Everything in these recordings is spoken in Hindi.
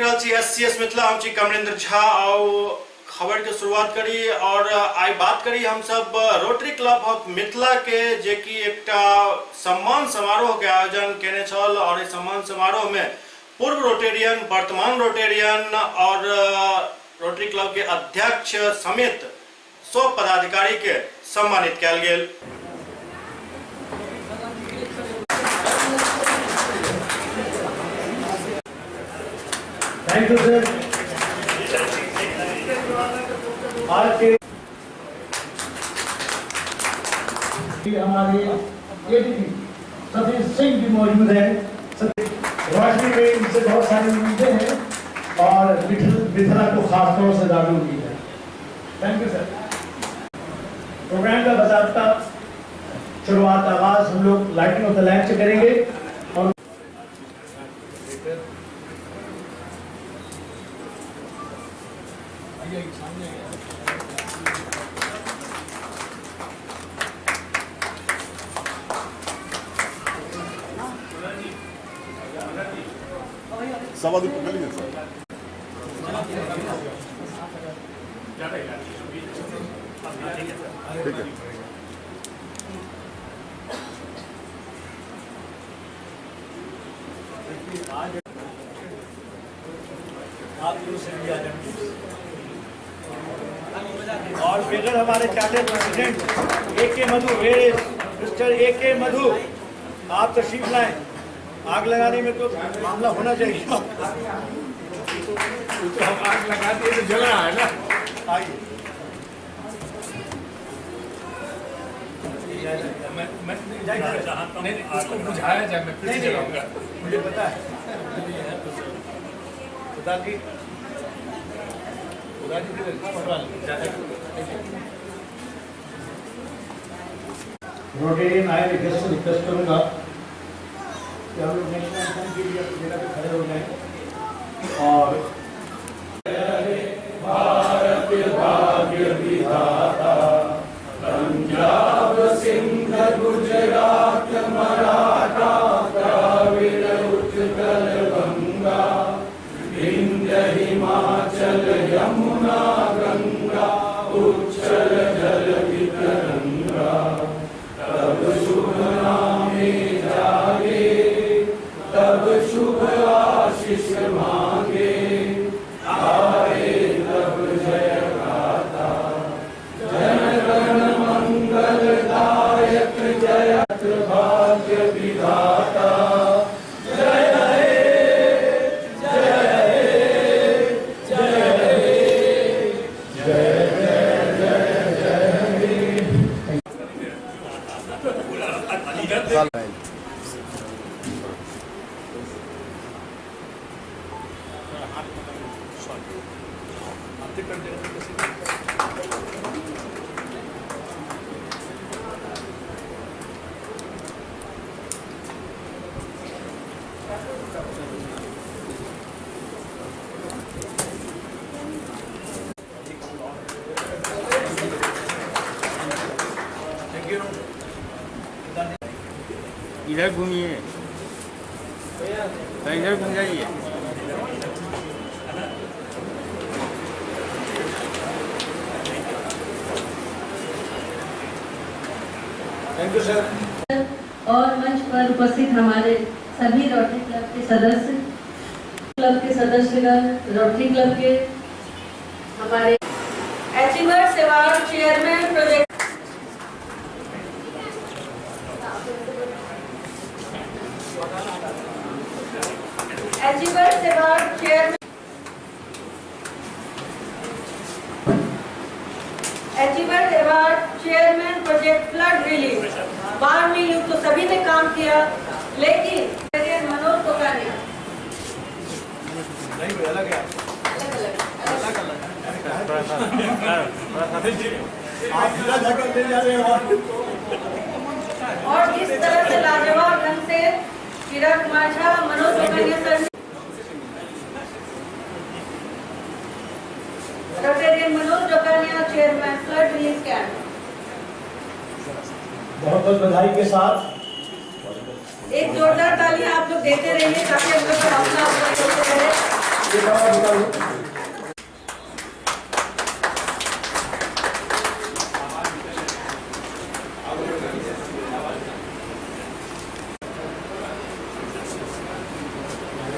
रहल छी SCS मिथिला, हम छी कमलेंद्र झा और खबर के शुरुआत करी और आई बात करी हम सब रोटरी क्लब ऑफ मिथिला के जे कि एकटा सम्मान समारोह के आयोजन केने छल और इस सम्मान समारोह में पूर्व रोटेरियन, वर्तमान रोटेरियन और रोटरी क्लब के अध्यक्ष समेत 100 पदाधिकारी के सम्मानित कयल गेल। Thank you sir. आज के हमारे एडीपी सतीश सिंह भी मौजूद हैं। रोशनी में इनसे बहुत सारी उम्मीदें हैं और मिथिला को खासतौर से ज़्यादा उम्मीद है। Thank you sir. प्रोग्राम का बाकायदा शुरुआत आगाज हम लोग लाइटिंग ऑफ द लैंप से करेंगे और सवा दिन पकड़ लीजिए सर। ठीक है। और फिर हमारे चार्टर्ड प्रेसिडेंट AK मधु, मिस्टर AK मधु, आप तशरीफ लाएं। आग लगाने में तो मामला होना चाहिए। तो हम आग लगाते तो जल रहा है ना। आइए। मैं इसको बुझाया जाए, मैं फिर से जलाऊंगा। मुझे पता है। खुदा जी रोटेरियन आए रिक्वेस्ट करूंगा कि हम लोग नेशनल एंथम के लिए अपनी जगह पे खड़े हो जाएं और भारत भाग्य विधाता पंजाब सिंध गुजरात मराठा द्राविड़ उत्कल गंगा विंध्य हिमाचल यमुना गंगा उच्चल जल वितरंगा तब शुभ नामे जागे तब शुभ आशीष मांगे आए तब जय गाथा जन गण मंगल दायक जयत भाग्य विधाता जय इधर घूमिए, तो इधर घूम जाइए। Thank you sir. और मंच पर उपस्थित हमारे सभी रोटरी क्लब के सदस्यगण, रोटरी क्लब के हमारे achievers award chairman project Achievers Award Chairman, Achievers Award Chairman Project Flood Relief। बाढ़ में यूं तो सभी ने काम किया, लेकिन मनोज कोकानी और जिस तरह से लाजवाब ढंग से Kiran Kumar Jha, Manoj Kokani sir Rotarian Manoj Jokania chairman flood relief camp. बहुत बहुत बधाई के साथ एक जोरदार तालियां आप लोग देते रहिए ताकि हम लोग का हौसला बढ़ते रहे। ये कहाँ बताओ?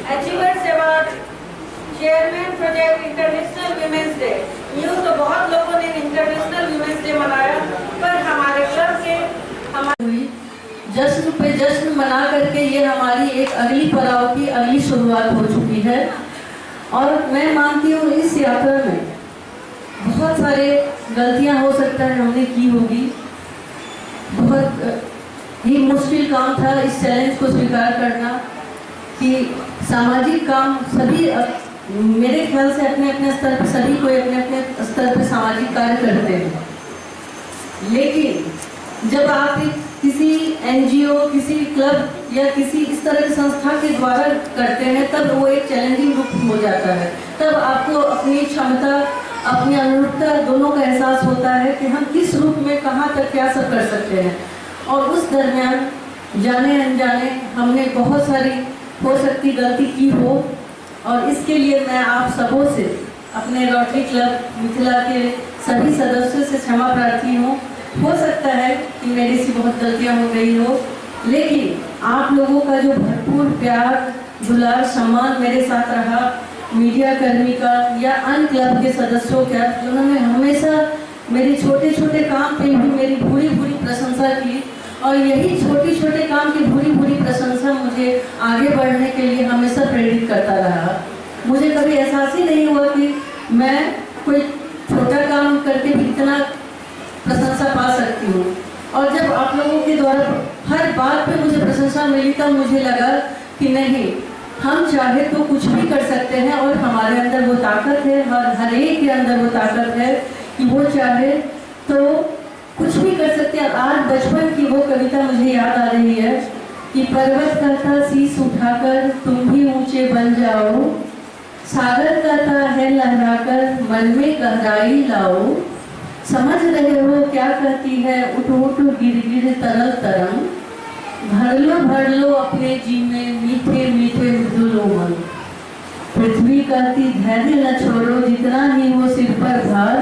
Achievers award chairman project international women's day. यूँ तो बहुत लोगों ने इंटरनेशनल वीमेंस डे मनाया, पर हमारे क्लब के हमारी जश्न पे जश्न मना करके ये हमारी एक अगली पड़ाव की अगली शुरुआत हो चुकी है। और मैं मानती हूँ इस यात्रा में बहुत सारे गलतियाँ हो सकता है हमने की होगी। बहुत ही मुश्किल काम था इस चैलेंज को स्वीकार करना कि सामाजिक काम सभी मेरे ख्याल से अपने अपने स्तर पर सभी कोई अपने अपने स्तर पर सामाजिक कार्य करते हैं, लेकिन जब आप किसी एनजीओ, किसी क्लब या किसी इस तरह की संस्था के द्वारा करते हैं तब वो एक चैलेंजिंग रूप हो जाता है। तब आपको अपनी क्षमता, अपनी अनुरूपता दोनों का एहसास होता है कि हम किस रूप में कहाँ तक क्या सब कर सकते हैं। और उस दरमियान जाने अनजाने हमने बहुत सारी हो सकती गलती की हो, और इसके लिए मैं आप सबों से, अपने रोटरी क्लब मिथिला के सभी सदस्यों से क्षमा प्रार्थी हूँ। हो सकता है कि मेरे से बहुत गलतियाँ हो गई हो, लेकिन आप लोगों का जो भरपूर प्यार, दुलार, सम्मान मेरे साथ रहा, मीडिया कर्मी का या अन्य क्लब के सदस्यों का, जिन्होंने हमेशा मेरे छोटे छोटे काम पे भी मेरी भूरी भूरी प्रशंसा की, और यही छोटे छोटे काम की भूरी भूरी प्रशंसा मुझे आगे बढ़ने के लिए हमेशा प्रेरित करता रहा। मुझे कभी एहसास ही नहीं हुआ कि मैं कोई छोटा काम करके भी इतना प्रशंसा पा सकती हूँ। और जब आप लोगों के द्वारा हर बात पे मुझे प्रशंसा मिली तब मुझे लगा कि नहीं, हम चाहे तो कुछ भी कर सकते हैं, और हमारे अंदर वो ताकत है, हर एक के अंदर वो ताकत है कि वो चाहे तो कुछ भी कर सकते हैं। आज बचपन की वो कविता मुझे याद आ रही है कि पर्वत कहता शीश उठाकर तुम भी ऊंचे बन जाओ, सागर कहता है लहराकर मन में गहराई लाओ, समझ रहे हो क्या कहती है उठ उठ गिर गिर तरल तरंग, भर लो अपने जी में मीठे मीठे मृदुल उमंग, पृथ्वी कहती धैर्य न छोड़ो जितना ही हो सिर पर भार,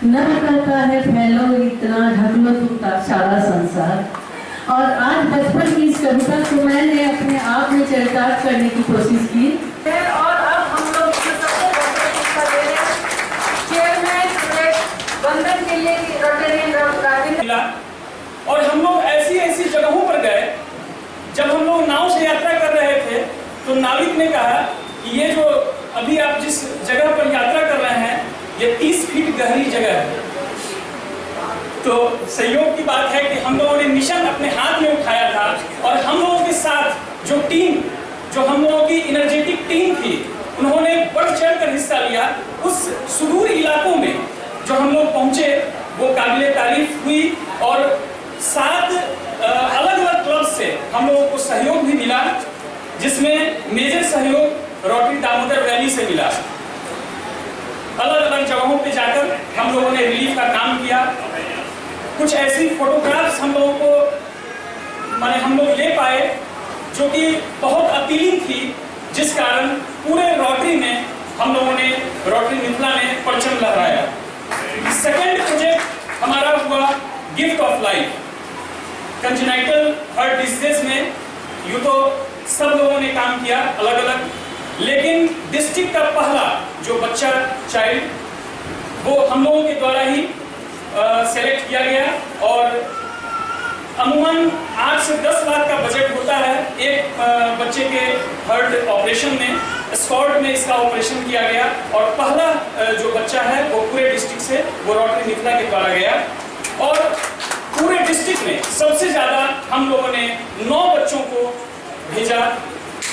नभ कहता है फैलो इतना ढक लो तुम सारा संसार। और आज बचपन की इस कविता को मैंने अपने आप में चरितार्थ करने की कोशिश की, और अब हम लोग चेयरमैन वंदन के लिए रोटेरियन। और हम लोग ऐसी ऐसी जगहों पर गए, जब हम लोग नाव से यात्रा कर रहे थे तो नाविक ने कहा कि ये जो अभी आप जिस जगह पर यात्रा कर रहे हैं ये 30 फीट गहरी जगह है। तो सहयोग की बात है कि हम लोगों ने मिशन अपने हाथ में उठाया था, और हम लोगों के साथ जो टीम, जो हम लोगों की एनर्जेटिक टीम थी, उन्होंने बढ़ चढ़ कर हिस्सा लिया। उस सुदूर इलाकों में जो हम लोग पहुंचे वो काबिले तारीफ हुई, और 7 अलग अलग क्लब से हम लोगों को सहयोग भी मिला, जिसमें मेजर सहयोग रोटरी दामोदर वैली से मिला। अलग अलग जगहों पे जाकर हम लोगों ने रिलीफ का काम किया। कुछ ऐसी फोटोग्राफ्स हम लोगों को हम लोग ले पाए जो कि बहुत अपीलिंग थी, जिस कारण पूरे रोटरी में हम लोगों ने, रोटरी मिथिला में परचम लहराया। सेकेंड प्रोजेक्ट हमारा हुआ gift of life. Congenital heart disease में यूँ तो सब लोगों ने काम किया अलग अलग, लेकिन डिस्ट्रिक्ट का पहला जो बच्चा, चाइल्ड, वो हम लोगों के द्वारा ही सेलेक्ट किया गया। और अमूमन 8 से 10 लाख का बजट होता है एक बच्चे के हार्ट ऑपरेशन में। स्कॉट में इसका ऑपरेशन किया गया, और पहला जो बच्चा है वो पूरे डिस्ट्रिक्ट से, वो रोटरी मिथिला के द्वारा गया। और पूरे डिस्ट्रिक्ट में सबसे ज्यादा हम लोगों ने 9 बच्चों को भेजा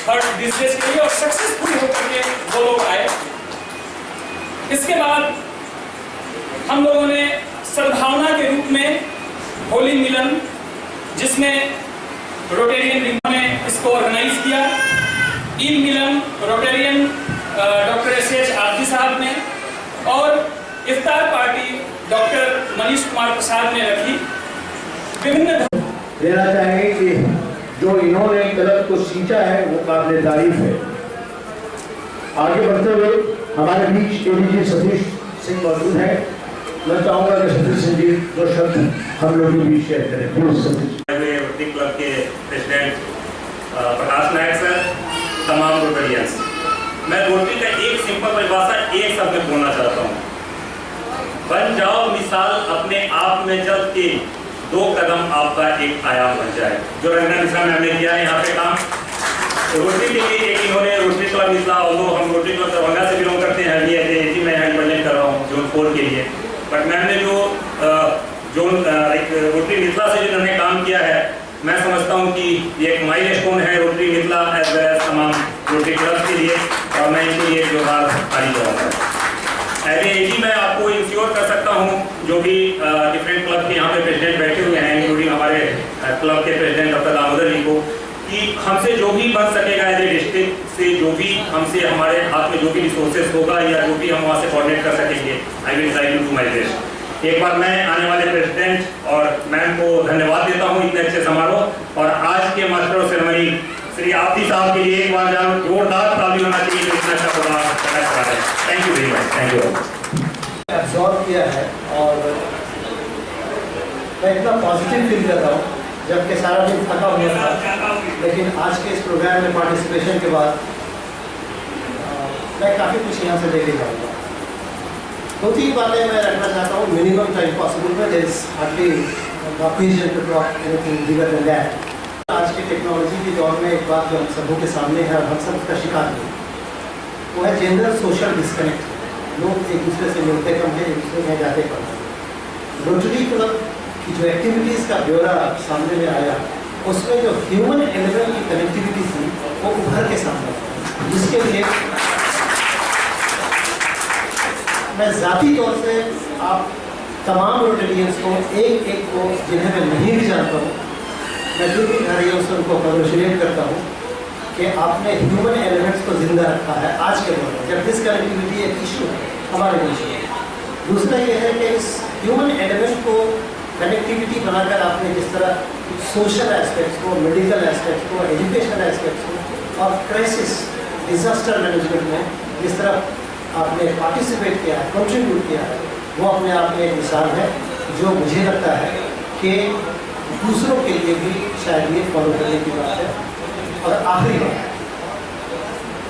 हार्ट डिजीज के लिए, और सक्सेसफुल होकर के वो लोग आए। इसके बाद हम लोगों ने सद्भावना के रूप में होली मिलन, जिसमें रोटेरियन रिंग ने इसको ऑर्गेनाइज किया। ईद मिलन रोटेरियन डॉक्टर एस आरती साहब ने, और इफ्तार पार्टी डॉक्टर मनीष कुमार प्रसाद ने रखी। विभिन्न देना चाहेंगे कि जो इन्होंने कलम को सींचा है वो काबिल तारीफ है। आगे बढ़ते हुए हमारे बीच एडीजी सतीश सिंह मौजूद हैं। मैं चाहूंगा कि सतीश सिंह जी दो शब्द हम लोग के बीच शेयर करें। प्लीज सतीश। रोटरी क्लब के प्रेसिडेंट प्रकाश नायक सर, तमाम रोटरियंस, मैं रोटरी का एक सिंपल परिभाषा एक शब्द में बोलना चाहता हूँ। बन जाओ मिसाल अपने आप में जब कि 2 कदम आपका एक आयाम बन जाए, जो रंजना मिश्रा मैम ने किया है यहाँ पे काम। रोटरी के लिए एक इन्होंने रोटरी क्लब मिश्रा, और हम रोटरी क्लब दरभंगा से बिलोंग करते हैं, जी मैं यहाँ रिप्रेजेंट कर रहा हूँ जोन 4 के लिए। बट मैम ने जो एक रोटरी मिथिला से जिन्होंने काम किया है, मैं समझता हूँ कि ये एक माइलस्टोन है Rotary Mithila as well as तमाम रोटरी क्लब के लिए, और मैं इनके लिए जोहार खाली करूँगा। एजी मैं आपको इंश्योर कर सकता हूँ, जो भी डिफरेंट क्लब के यहाँ पे प्रेसिडेंट बैठे हुए हैं, इंक्लूडिंग हमारे क्लब के प्रेसिडेंट डॉक्टर दामोदर जी को, कि हमसे जो भी बन सकेगा एज ए डिस्ट्रिक्ट से, जो भी हमसे हमारे हाथ में जो भी रिसोर्सेज होगा या जो भी हम वहाँ से कोऑर्डिनेट कर सकेंगे, I will try to do my best. एक बार मैं आने वाले प्रेसिडेंट और मैम को धन्यवाद देता हूँ इतने अच्छे समारोह, और आज के मास्टर ऑफ सेरेमनी श्री आपसी साहब के लिए एक बार जोरदार ताली होना चाहिए, तो इतना अच्छा प्रोग्राम है। Thank you very much. Thank you. Absorb किया है और मैं इतना पॉजिटिव फील कर रहा हूँ, जबकि सारा दिन थका हुआ था, लेकिन आज के इस प्रोग्राम में पार्टिसिपेशन के बाद मैं काफ़ी कुछ यहाँ से लेके जाऊँगा। 2-3 बातें मैं रखना चाहता हूँ मिनिमम टाइम पॉसिबल में। There is hardly occasion to talk anything bigger than that. आज के टेक्नोलॉजी के दौर में एक बात जो हम सबों के सामने है और हम सब उसका शिकार हैं, वो है जनरल सोशल डिस्कनेक्ट। लोग एक दूसरे से मिलते कम है, एक दूसरे में जाते कम है। रोटरी क्लब की जो एक्टिविटीज़ का ब्यौरा सामने में आया, उसमें जो ह्यूमन एलिमेंट की कनेक्टिविटी थी वो उभर के सामने आई, जिसके लिए मैं ज़ाती तौर से आप तमाम रोटेरियंस को एक एक को, जिन्हें मैं नहीं भी जानता हूँ, मैं जो भी घर से उनको कॉन्ग्रेचुलेट करता हूँ कि आपने ह्यूमन एलिमेंट्स को जिंदा रखा है आज के दौर में, जब डिसकनेक्टिविटी एक इशू है हमारे देश में। दूसरा ये है कि इस ह्यूमन एलिमेंट को कनेक्टिविटी बनाकर आपने जिस तरह सोशल एस्पेक्ट्स को, मेडिकल एस्पेक्ट्स को, एजुकेशन एस्पेक्ट्स को और क्राइसिस डिजास्टर मैनेजमेंट में जिस तरह आपने पार्टिसिपेट किया है, कंट्रीब्यूट किया है, वो अपने आप में एक मिसाल है, जो मुझे लगता है कि दूसरों के लिए भी शायद ये फॉलो करने की बात है। और आखिरी बात,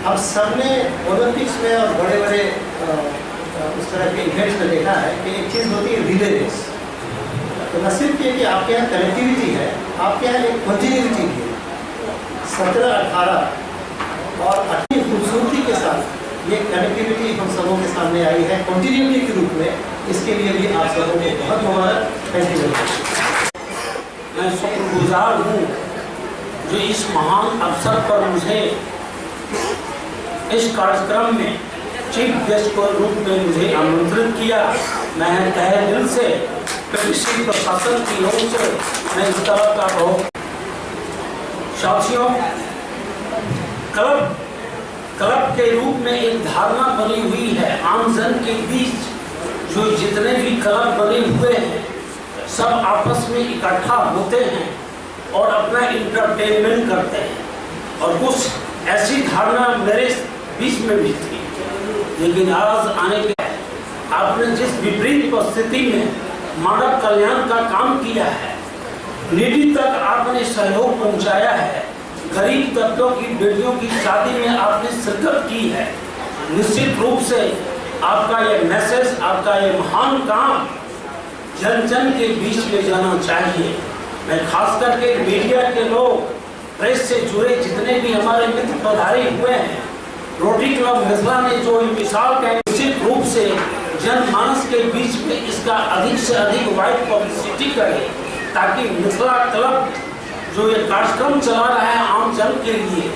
हम सब ने ओलंपिक्स में और बड़े बड़े उस तरह के इवेंट्स में देखा है कि एक चीज़ होती है रिले रेस। तो न सिर्फ ये कि आपके यहाँ कनेक्टिविटी है, आपके यहाँ एक कंटिन्यूटी भी है। 17, 18 और अपनी खूबसूरती के साथ ये कनेक्टिविटी हम सबों के सामने आई है कंटिन्यूटी के रूप में। इसके लिए भी आप सबों को बहुत मुबारक। Thank you. मैं शुक्रगुजार हूँ जो इस महान अवसर पर मुझे इस कार्यक्रम में चीफ गेस्ट के रूप में मुझे आमंत्रित किया। मैं तहे दिल से कृषि प्रशासन की ओर से मैं इस तरह का बहुत साथियों, क्लब के रूप में एक धारणा बनी हुई है आम जन के बीच। जो जितने भी क्लब बने हुए हैं सब आपस में इकट्ठा होते हैं और अपना इंटरटेनमेंट करते हैं, और कुछ ऐसी धारणा मेरे बीच में भी थी। लेकिन आज आने के आपने जिस विपरीत परिस्थिति में मानव कल्याण का काम किया है, नीडी तक आपने सहयोग पहुंचाया है, गरीब तबकों की बेटियों की शादी में आपने शिरकत की है, निश्चित रूप से आपका ये मैसेज, आपका ये महान काम जन जन के बीच में जाना चाहिए। मैं खास करके मीडिया के लोग, प्रेस से जुड़े जितने भी हमारे मित्र पधारे हुए हैं, रोटरी क्लब मिथिला ने जो मिसाल का निश्चित रूप से जनमानस के बीच में इसका अधिक से अधिक वाइड पब्लिसिटी करे, ताकि मिथिला क्लब जो ये कार्यक्रम चला रहा है आम जन के लिए,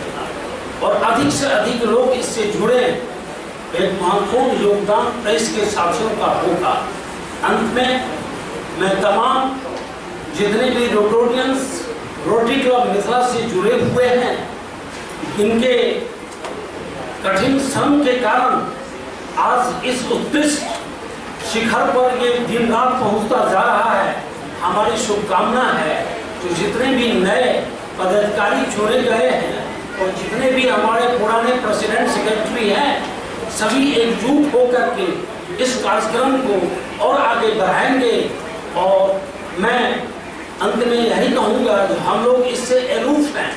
और अधिक से अधिक लोग इससे जुड़े। एक महत्वपूर्ण योगदान प्रेस के साथियों का होगा। अंत में मैं तमाम जितने भी रोटोरियंस रोटरी क्लब मिथिला से जुड़े हुए हैं, इनके कठिन श्रम के कारण आज इस उत्कृष्ट शिखर पर ये दिन रात पहुंचता जा रहा है। हमारी शुभकामना है जो जितने भी नए पदाधिकारी चुने गए हैं और जितने भी हमारे पुराने प्रेसिडेंट सेक्रेटरी हैं सभी एकजुट होकर के इस कार्यक्रम को और आगे बढ़ाएंगे। और मैं अंत में यही कहूँगा कि हम लोग इससे एलूफ हैं,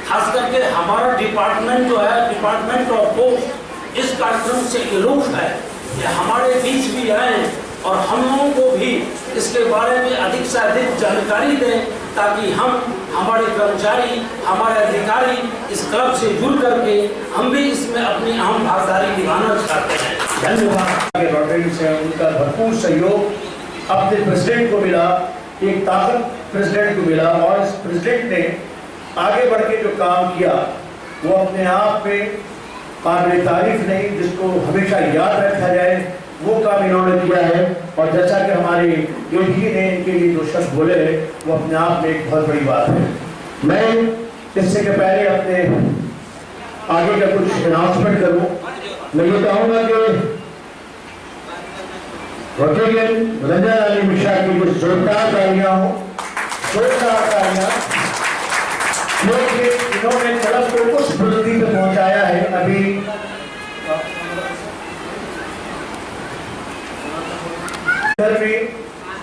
खास करके हमारा डिपार्टमेंट जो है डिपार्टमेंट ऑफ पोस्ट इस कार्यक्रम से एलूफ है कि हमारे बीच भी आए और हम लोगों को भी इसके बारे में अधिक से अधिक जानकारी दें ताकि हम हमारे कर्मचारी हमारे अधिकारी इस क्लब से जुड़ करके हम भी इसमें अपनी अहम भागीदारी निभाना चाहते हैं। धन्यवाद। रोटरी से उनका भरपूर सहयोग अपने प्रेसिडेंट को मिला, एक ताकत प्रेसिडेंट को मिला और इस प्रेसिडेंट ने आगे बढ़ के जो काम किया वो अपने आप में काबिल तारीफ नहीं, जिसको हमेशा याद रखा जाए वो काम इन्होंने किया है। और जैसा कि हमारे एडीजी ने इनके लिए जो शब्द बोले वो अपने आप में एक बहुत बड़ी बात है। मैं इससे के पहले अपने आगे का कुछ अनाउंसमेंट करूं, मैं ये कहूँगा कि रोटेरियन रंजन अली मिश्रा की जो जोरदार तालियां हो, जोरदार तालियां, क्योंकि इन्होंने क्लब को उस बुलंदी पे पहुंचाया है। अभी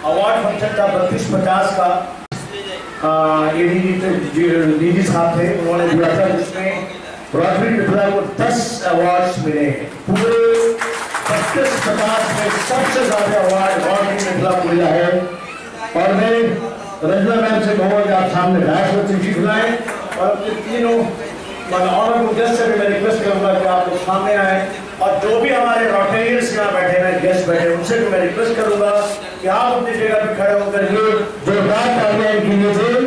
अवार्ड फंक्शन था 32-50 का, डीजी साहब थे, उन्होंने दिया था जिसमें रोटरी मिथिला को 10 अवार्ड्स मिले हैं। पूरे 32-50 में सबसे ज्यादा अवार्ड रोटरी मिथिला को मिला है। और मैं रंजना मैम से कहूँगा कि आप सामने बैठ कर तशरीफ लाएं और अपने तीनों ऑनरेबल गेस्ट से भी मैं रिक्वेस्ट करूंगा कि आप लोग सामने आए और जो भी हमारे रोटेरियंस यहाँ बैठे हैं, गेस्ट बैठे, उनसे भी मैं रिक्वेस्ट करूंगा कि आप अपनी जगह पे खड़े होकर ये जोरदार तालियां इनके लिए दें।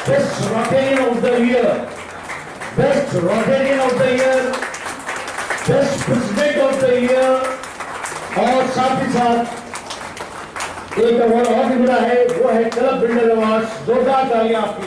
Best Rotarian of the year, best Rotarian of the year, best president of the year और साथ ही साथ एक अवार्ड और भी मिला है, वो है क्लब बिल्डर अवार्ड। जोरदार तालियां आपकी।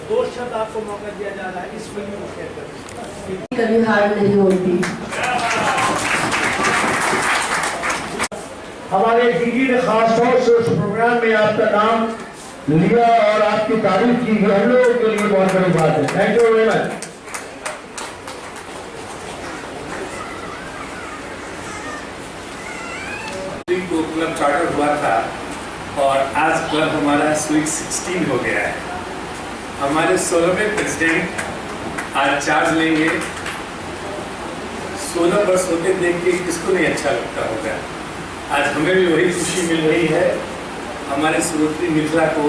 दो शब्द आपको मौका दिया जा रहा है इस फिल्म को शेयर करने। कभी हार नहीं होती। हमारे डीजी ने खास तौर से उस प्रोग्राम में आपका नाम लिया और आपकी तारीफ की, हम लोगों के लिए बहुत बड़ी बात है। Thank you very much. को क्लब चार्टर हुआ था और आज क्लब हमारा स्वीट 16 हो गया है। हमारे 16वें प्रेसिडेंट आज चार्ज लेंगे। 16 वर्ष होते देख के किसको नहीं अच्छा लगता होगा। आज हमें भी वही खुशी मिल रही है हमारे रोटरी मिथिला को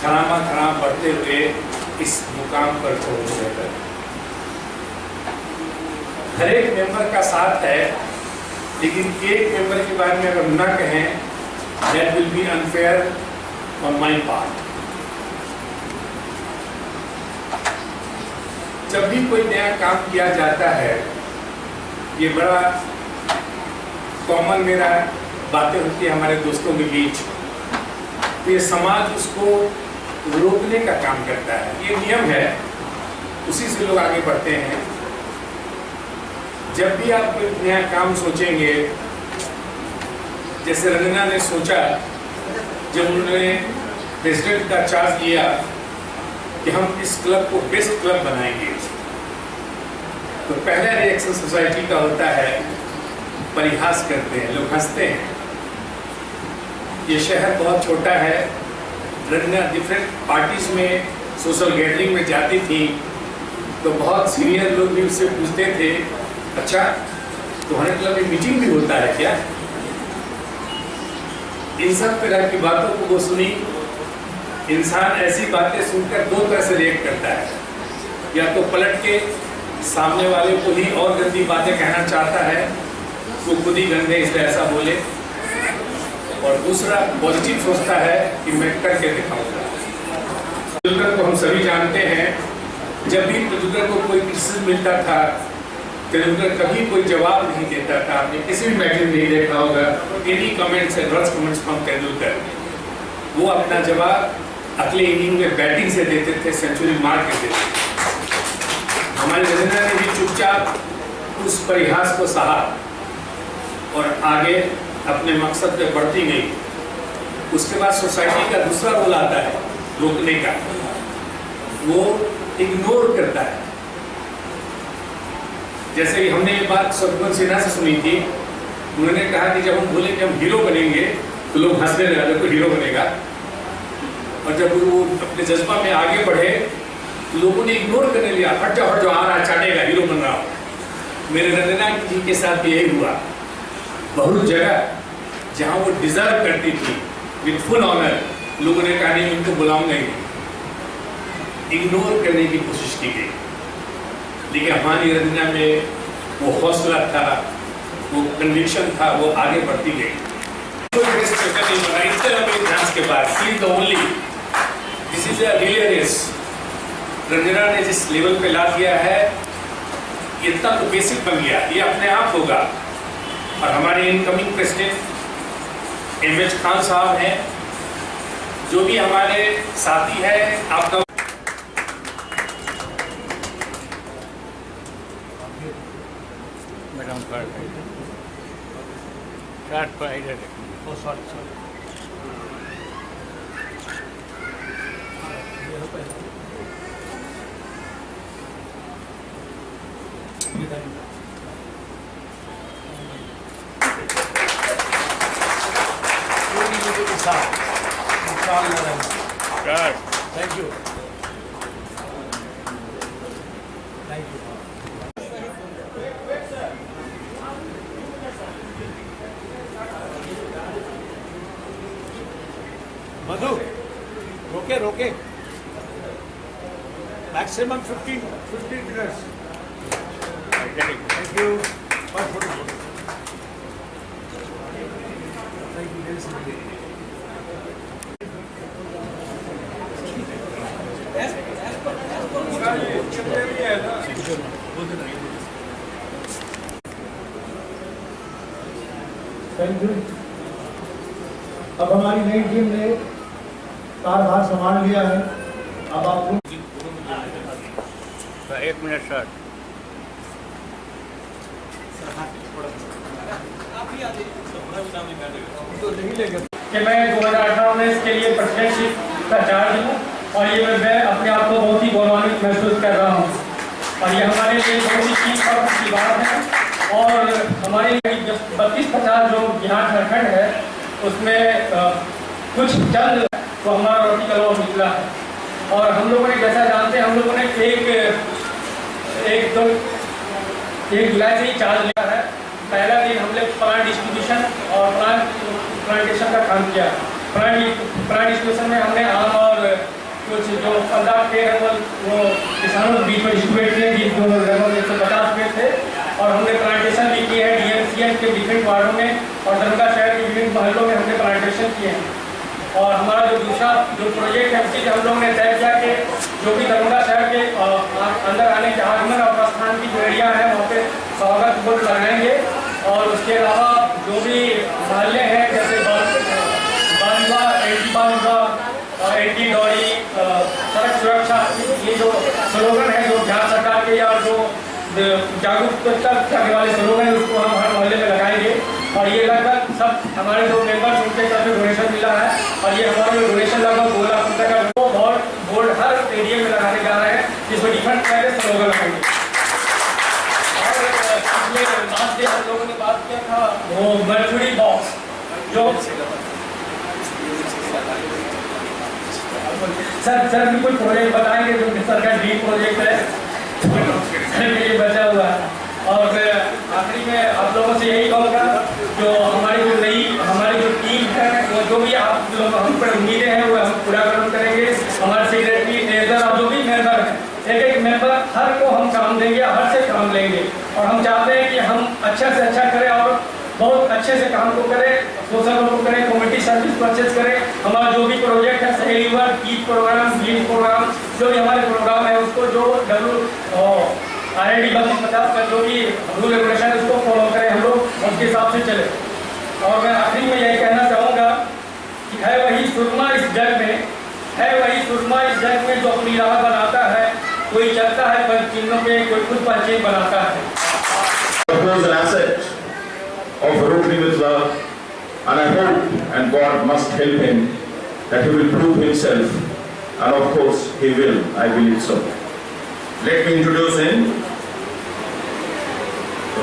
खराम बढ़ते हुए इस मुकाम पर पहुंचने तक। हर एक मेंबर का साथ है, लेकिन एक मेंबर के बारे में अगर न कहें that will be unfair on my part। जब भी कोई नया काम किया जाता है, ये बड़ा कॉमन मेरा बातें होती है हमारे दोस्तों के बीच, तो ये समाज उसको रोकने का काम करता है। ये नियम है, उसी से लोग आगे बढ़ते हैं। जब भी आप कोई नया काम सोचेंगे, जैसे रंजना ने सोचा जब उन्होंने प्रेसिडेंट का चार्ज लिया कि हम इस क्लब को बेस्ट क्लब बनाएंगे, तो पहला रिएक्शन सोसाइटी का होता है, परिहास करते हैं, लोग हंसते हैं। ये शहर बहुत छोटा है। रंजना डिफरेंट पार्टीज में सोशल गैदरिंग में जाती थी तो बहुत सीनियर लोग भी उससे पूछते थे, अच्छा तुम्हारे क्लब में मीटिंग भी होता है क्या? इन सब तरह की बातों को वो सुनी। इंसान ऐसी बातें सुनकर दो तरह से रिएक्ट करता है, या तो पलट के सामने वाले को ही और गंदी बातें कहना चाहता है, वो खुद ही गंदे इसलिए ऐसा बोले, और दूसरा पॉजिटिव सोचता है कि मैं करके दिखाऊंगा। प्रजुगर को हम सभी जानते हैं, जब भी प्रजुगर को कोई क्रिटिसिज्म मिलता था तेंदुलकर कभी कोई जवाब नहीं देता था। आपने किसी भी मैच में नहीं देखा होगा any comments adverse comments from Tendulkar, वो अपना जवाब अगले इनिंग में बैटिंग से देते थे, सेंचुरी मार के देते थे। हमारे रवींद्र ने भी चुपचाप उस परिहास को सहा और आगे अपने मकसद पे बढ़ती गई। उसके बाद सोसाइटी का दूसरा रोल आता है रोकने का, वो इग्नोर करता है। जैसे कि हमने ये बात शत्रुघ्न सिन्हा से सुनी थी, उन्होंने कहा कि जब हम बोले कि हम हीरो बनेंगे तो लोग हंसने लगे, कोई हीरो बनेगा। और जब वो अपने जज्बा में आगे बढ़े तो लोगों ने इग्नोर करने लिया, हट जाओ आ रहा है चाटेगा, हीरो बन रहा हो। मेरे रंजना जी के साथ भी यही हुआ। बहुत जगह जहाँ वो डिजर्व करती थी विद फुल ऑनर, लोगों ने कहा नहीं उनको बुलाऊंगा ही नहीं, इग्नोर करने की कोशिश की गई। लेकिन हमारी रंजना में वो हौसला था, वो कन्विक्शन था, वो आगे बढ़ती गई। के बाद this is a relay race. Ranjana ने जिस लेवल पे ला दिया है, इतना तो बेसिक बन गया, ये अपने आप होगा। और हमारे इनकमिंग प्रेसिडेंट एमएच खान साहब हैं, जो भी हमारे साथी है, आपका मैडम कार्ड पर इधर देखो। Sorry Thank you. Thank you. मधु, रोके maximum 15 minutes. Thank you. Thank you. अब हमारी नई टीम ने कार्यभार संभाल लिया है। अब आप एक मिनट सर। कि मैं 2018 में इसके लिए प्रेसिडेंटशिप का चार्ज हूँ और ये मैं अपने आप को बहुत ही गौरवान्वित महसूस कर रहा हूँ। और ये हमारे लिए बहुत ही चीज और अच्छी बात है। और हमारे 32-50 जो बिहार झारखंड है, उसमें कुछ चंद तो हमारा रोटी कलवा निकला है। और हम लोगों ने जैसा जानते हैं, हम लोगों ने एक जुलाई से ही चार्ज लिया है। पहला दिन हमने प्लांट डिस्ट्रीब्यूशन और प्लांटेशन का काम किया। प्लांट डिस्ट्रीब्यूशन में हमने आम और कुछ जो 15 पेड़ है वो किसानों के बीच में डिस्ट्रीब्यूट किए, जो लगभग 150 पेड़ थे। और हमने प्लांटेशन भी की है DMCH के डिफरेंट वार्डों में और दरभंगा शहर के विभिन्न महलों में हमने प्लांटेशन किए हैं। और हमारा जो दूसरा जो प्रोजेक्ट है, उसी हम लोगों ने तय किया कि जो भी दरभंगा शहर के अंदर आने के आगमन और प्रस्थान की जो एरिया है, वहाँ पे स्वागत बोर्ड लगाएंगे। और उसके अलावा जो भी महल्ले हैं, जैसे बालवा, एंटी डॉरी, सड़क सुरक्षा, ये जो स्लोगन है जो बिहार सरकार के या जो जागरूकता करने वाले स्लोगन है, उसको हम हर मोहल्ले में लगाएंगे। और ये लगभग सब हमारे जो मेंबर्स उनके तरफ से डोनेशन मिला है। और ये हमारा जो डोनेशन लगभग 2 लाख रुपये का बोर्ड हर एरिया में लगाने जा रहे हैं, जिसमें डिफरेंट तरह के स्लोगन लगाएंगे। और लास्ट डे हम लोगों ने बात किया था वो मर्क्यूरी बॉक्स, जो सर भी कुछ प्रोजेक्ट बताएंगे जो सर का ड्रीम प्रोजेक्ट है ये बचा हुआ है। और आखिरी में आप लोगों से यही कहूँगा, जो हमारी जो टीम है, वो जो भी आप लोग हम पर उम्मीदें हैं, वो हम पूरा करेंगे। हमारे सेक्रेटरी, ट्रेजर और जो भी मेंबर हैं, एक मेंबर हर को हम काम देंगे, हर से काम लेंगे। और हम चाहते हैं कि हम अच्छा से अच्छा करें और बहुत अच्छे से काम को करें, सोशल वर्क को करें, कम्युनिटी सर्विस परचेज करें। हमारा जो भी प्रोजेक्ट है, सहेली work, Eid program, green program, जो भी हमारे प्रोग्राम है, उसको जो RID 3250 का जो भी रूल रेगुलेशन है उसको फॉलो करें, हम लोग उसके हिसाब से चले। और मैं आखिरी में यही कहना चाहूँगा कि है वही सुरमा इस जग में, है वही सुरमा इस जग में जो अपनी राह बनाता है। कोई चलता है पर चिन्हों पे, कोई खुद पहचान बनाता है। An asset of Rotary Mithila, and I hope and God must help him that he will prove himself, and of course he will, I believe so. Let me introduce him.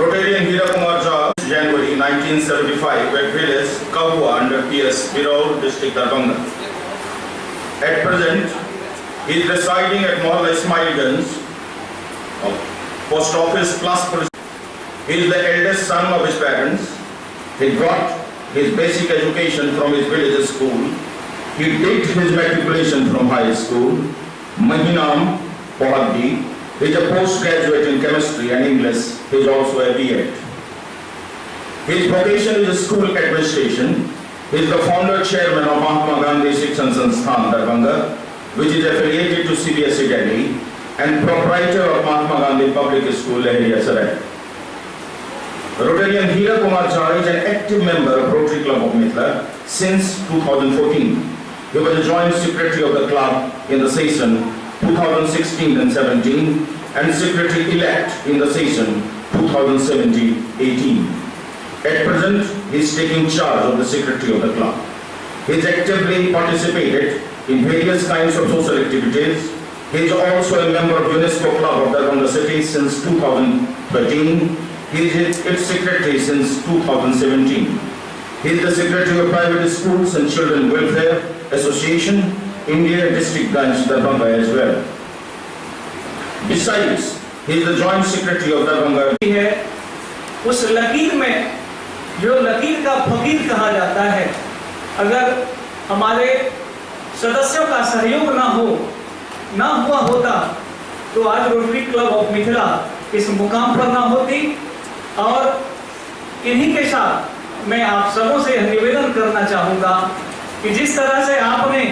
Rotarian Veera Kumar Jha, January 1975 at village Kahua under PS Biraur, district Darbhanga. At present, he is residing at Mohalla Ismailganj, post office plus. He is the eldest son of his parents. He got his basic education from his village school. He did his matriculation from high school. Mahinam Pohaddi. He is a postgraduate in chemistry and English. He is also a B.Ed. His vocation is school administration. He is the founder chairman of Mahatma Gandhi Shikshan Sansthan Darbhanga, which is affiliated to CBSE Delhi, and proprietor of Mahatma Gandhi Public School, Lehriya Sarai. Rotarian Veera Kumar Jha is an active member of Rotary Club of Mithila since 2014. He was a joint secretary of the club in the session 2016 and 17 and secretary-elect in the session 2017-18. At present, he is taking charge of the secretary of the club. He has actively participated in various kinds of social activities. He is also a member of UNESCO Club of Darbhanga City since 2013. He is its secretary since 2017. He is the secretary of Private Schools and Children Welfare Association, India District Branch, Darbhanga as well. Besides, he is the joint secretary of Darbhanga. है उस लकीर में जो लकीर का फकीर कहा जाता है, अगर हमारे सदस्यों का सहयोग ना हुआ होता तो आज रोटरी क्लब ऑफ मिथिला इस मुकाम पर ना होती। और इन्हीं के साथ मैं आप सबों से निवेदन करना चाहूँगा कि जिस तरह से आपने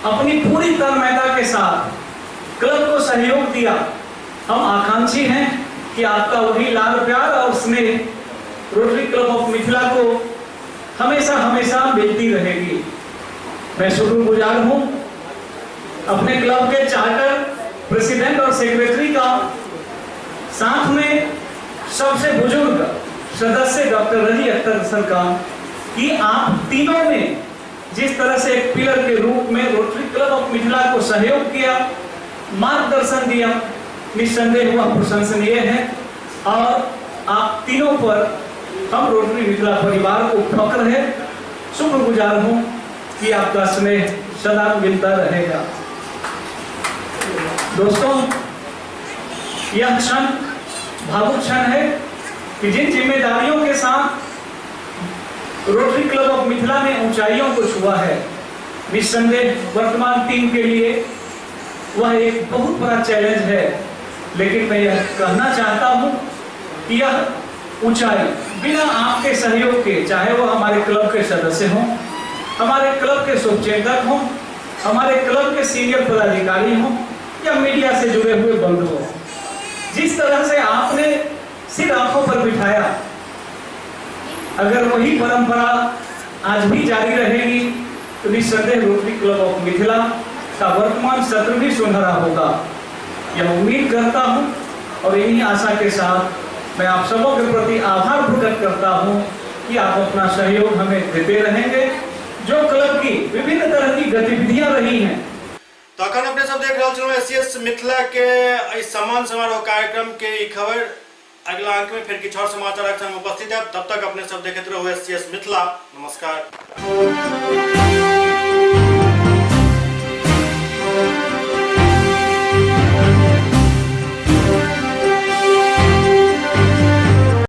अपनी पूरी तन्मयता के साथ क्लब को सहयोग दिया, हम आकांक्षी हैं कि आपका वही लाल प्यार और स्नेह रोटरी क्लब ऑफ मिथिला को हमेशा हमेशा मिलती रहेगी। मैं शुक्रगुजार हूँ अपने क्लब के चार्टर प्रेसिडेंट और सेक्रेटरी का, साथ में सबसे बुजुर्ग सदस्य डॉक्टर रजी अख्तर सर का, कि आप तीनों ने जिस तरह से एक पिलर के रूप में रोटरी क्लब ऑफ मिथिला को सहयोग किया, मार्गदर्शन दिया, निस्संदेह वह प्रशंसनीय है। और आप तीनों पर हम रोटरी मिथिला परिवार को फक्र है। शुक्रगुजार हूँ कि आपका स्नेह सदा मिलता रहेगा। दोस्तों, यह क्षण भावुक क्षण है कि जिन जिम्मेदारियों के साथ रोटरी क्लब ऑफ मिथिला ने ऊंचाइयों को छुआ है, निस्संदेह वर्तमान टीम के लिए वह एक बहुत बड़ा चैलेंज है। लेकिन मैं यह कहना चाहता हूं कि यह ऊंचाई बिना आपके सहयोग के, चाहे वो हमारे क्लब के सदस्य हों, हमारे क्लब के शुभचिंतक हों, हमारे क्लब के सीनियर पदाधिकारी हों या मीडिया से जुड़े हुए बंधु हों, जिस तरह से आपने सिर आंखों पर बिठाया, अगर वही परंपरा आज भी जारी रहेगी तो निस्संदेह रोटरी क्लब ऑफ मिथिला का वर्तमान सत्र भी सुनहरा होगा, यह उम्मीद करता हूं। और इन्हीं आशा के साथ मैं आप सबों के प्रति आभार प्रकट करता हूं कि आप अपना सहयोग हमें देते रहेंगे। जो क्लब की विभिन्न तरह की गतिविधियां रही हैं, तो अखन अपने सब देख रहे हो एससीएस मिथिला के सम्मान समारोह कार्यक्रम के खबर अगला अंक में फिर किछु और समाचार उपस्थित है। तब तक अपने सब देखते रहो एससीएस मिथिला। नमस्कार।